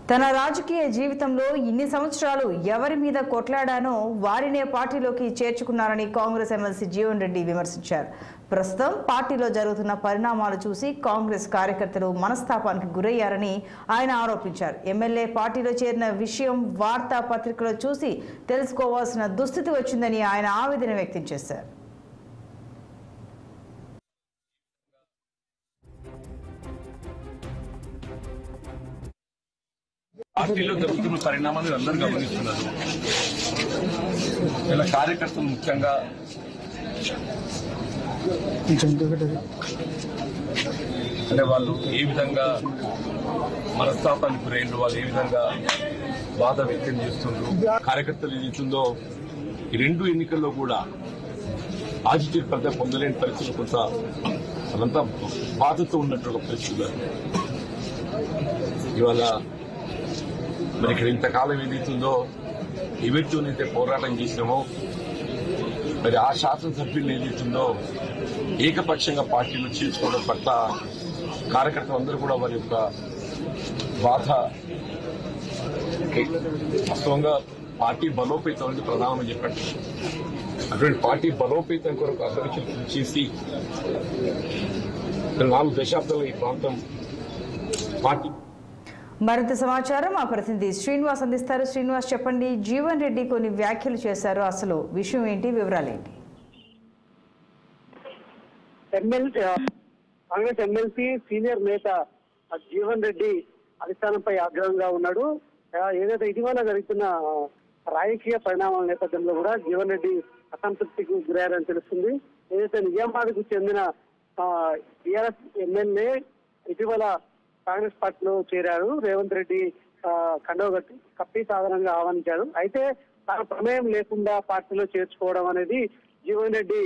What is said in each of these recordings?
తన రాజకీయ జీవితంలో ఇన్ని సంవత్సరాలు ఎవరి మీద కొట్లాడానో వారినే పార్టీలోకి చేర్చుకున్నారని కాంగ్రెస్ ఎమ్మెల్సీ జీవన్ రెడ్డి విమర్శించారు. ప్రస్తుతం పార్టీలో జరుగుతున్న పరిణామాలు చూసి కాంగ్రెస్ కార్యకర్తలు మనస్తాపానికి గురయ్యారని ఆయన ఆరోపించారు. ఎమ్మెల్యే పార్టీలో చేరిన విషయం వార్తా పత్రికలో చూసి తెలుసుకోవాల్సిన దుస్థితి వచ్చిందని ఆయన ఆవేదన వ్యక్తం చేశారు. పార్టీలో జరుగుతున్న పరిణామాలు అందరూ గమనిస్తున్నారు. ఇలా కార్యకర్తలు ముఖ్యంగా అంటే వాళ్ళు ఏ విధంగా మనస్తాపానికి గురైండ్రు, వాళ్ళు ఏ విధంగా బాధ వ్యక్తం చేస్తుండ్రు, కార్యకర్తలు ఏదైతుందో ఈ రెండు ఎన్నికల్లో కూడా పాజిటివ్ ఫలితం పొందలేని పరిస్థితులు కొంత అదంతా బాధతో ఉన్నట్టు పరిస్థితులు. ఇవాళ మరి ఇక్కడ ఇంతకాలం ఏదైతుందో ఎవరితోనైతే పోరాటం చేసినామో మరి ఆ శాసనసభ్యులను ఏదైతుందో ఏకపక్షంగా పార్టీలో చేర్చుకోవడం పట్ల కార్యకర్తలు అందరూ కూడా వారి యొక్క బాధ వాస్తవంగా పార్టీ బలోపేతం అనేది ప్రధానమని చెప్పండి. అటువంటి పార్టీ బలోపేతం కొరకు అధ్యక్షులు చేసి 4 దశాబ్దాల ఈ ప్రాంతం పార్టీ. మరింత సమాచారం మా ప్రతినిధి శ్రీనివాస్ అందిస్తారు. శ్రీనివాస్, చెప్పండి, జీవన్ రెడ్డి కొన్ని వ్యాఖ్యలు చేశారు, అసలు విషయం ఏంటి, వివరాలు ఏంటి? కాంగ్రెస్ ఎమ్మెల్సీ సీనియర్ నేత జీవన్ రెడ్డి అధిష్టానంపై ఆగ్రహంగా ఉన్నాడు. ఏదైతే ఇటీవల జరుగుతున్న రాజకీయ పరిణామాల నేపథ్యంలో కూడా జీవన్ రెడ్డి అసంతృప్తికి గురయ్యారని తెలుస్తుంది. ఏదైతే నిజామాబాద్కు చెందిన టీఆర్ఎస్ ఎమ్మెల్యే ఇటీవల కాంగ్రెస్ పార్టీలో చేరారు. రేవంత్ రెడ్డి కండవ కప్పి సాధారణంగా ఆహ్వానించారు. అయితే తన ప్రమేయం లేకుండా పార్టీలో చేర్చుకోవడం అనేది జీవన్ రెడ్డి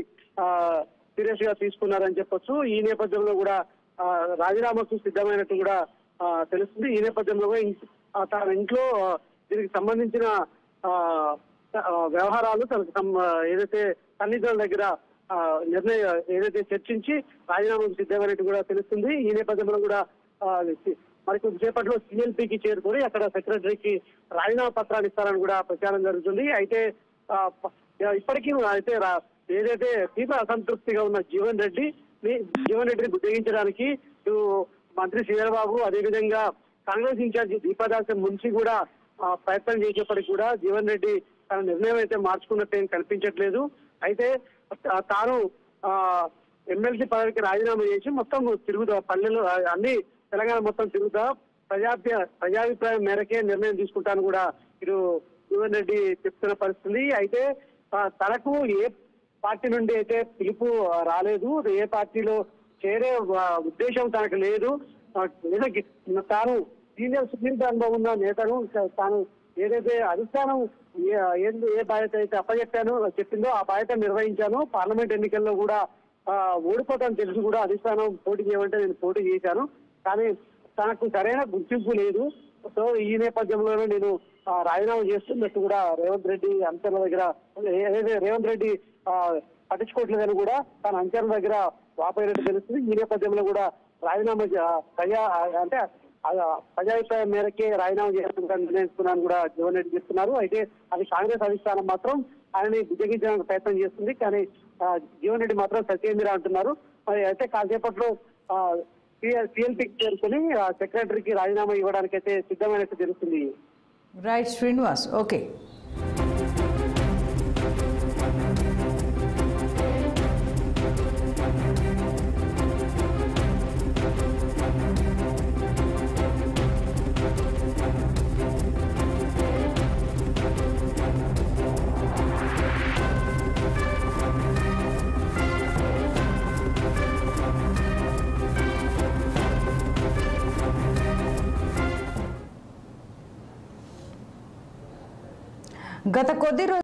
సీరియస్ గా తీసుకున్నారని చెప్పొచ్చు. ఈ నేపథ్యంలో కూడా రాజీనామాకు సిద్ధమైనట్టు కూడా తెలుస్తుంది. ఈ నేపథ్యంలో తన ఇంట్లో దీనికి సంబంధించిన వ్యవహారాలు తనకు ఏదైతే సన్నిధుల దగ్గర నిర్ణయం ఏదైతే చర్చించి రాజీనామాకు సిద్ధమైనట్టు కూడా తెలుస్తుంది. ఈ నేపథ్యంలో కూడా మరి కొద్దిసేపట్లో సిఎల్పికి చేరుకొని అక్కడ సెక్రటరీకి రాజీనామా పత్రాన్ని ఇస్తారని కూడా ప్రచారం జరుగుతుంది. అయితే ఇప్పటికీ అయితే ఏదైతే తీవ్ర అసంతృప్తిగా ఉన్న జీవన్ రెడ్డిని బుద్ధగించడానికి మంత్రి శ్రీధర్ బాబు, అదేవిధంగా కాంగ్రెస్ ఇన్ఛార్జి దీపాదాస్ మున్షి కూడా ప్రయత్నం చేసేప్పటికీ కూడా జీవన్ రెడ్డి తన నిర్ణయం అయితే మార్చుకున్నట్టు కనిపించట్లేదు. అయితే తాను ఎమ్మెల్సీ పదవికి రాజీనామా చేసి మొత్తం తిరుగుతా పల్లెలు అన్ని తెలంగాణ మొత్తం తిరుగుతా ప్రజాభిప్రాయం మేరకే నిర్ణయం తీసుకుంటాను కూడా ఇటు జీవన్ రెడ్డి చెప్తున్న పరిస్థితి. అయితే తనకు ఏ పార్టీ నుండి అయితే పిలుపు రాలేదు, ఏ పార్టీలో చేరే ఉద్దేశం తనకు లేదు. తాను సీనియర్ సుప్రీం అనుభవం ఉన్న నేతను తాను ఏదైతే అధిష్టానం ఏ బాధ్యత అయితే చెప్పిందో ఆ బాధ్యత నిర్వహించాను. పార్లమెంట్ ఎన్నికల్లో కూడా ఓడిపోతాను తెలుసు కూడా అధిష్టానం పోటీ చేయమంటే నేను పోటీ చేశాను, కానీ తనకు సరైన గుర్తింపు లేదు. సో ఈ నేపథ్యంలోనే నేను రాజీనామా చేస్తున్నట్టు కూడా రేవంత్ రెడ్డి అంచనాల దగ్గర ఏదైతే రేవంత్ రెడ్డి పట్టించుకోవట్లేదని కూడా తన అంచనాల దగ్గర వాపోయినట్టు తెలుస్తుంది. ఈ నేపథ్యంలో కూడా రాజీనామా ప్రజాభిప్రాయం మేరకే రాజీనామా చేయాలని నిర్ణయించుకున్నాను కూడా జీవన్ రెడ్డి చెప్తున్నారు. అయితే అది కాంగ్రెస్ అధిష్టానం మాత్రం ఆయనని బుజ్జగించడానికి ప్రయత్నం చేస్తుంది, కానీ జీవన్ రెడ్డి మాత్రం సత్యేంద్ర అంటున్నారు. మరి అయితే కాసేపట్లో సిఎల్పికి చేరుకుని సెక్రటరీకి రాజీనామా ఇవ్వడానికి అయితే సిద్ధమైనట్టు తెలుస్తుంది. Right Srinivas, okay. గత కొద్ది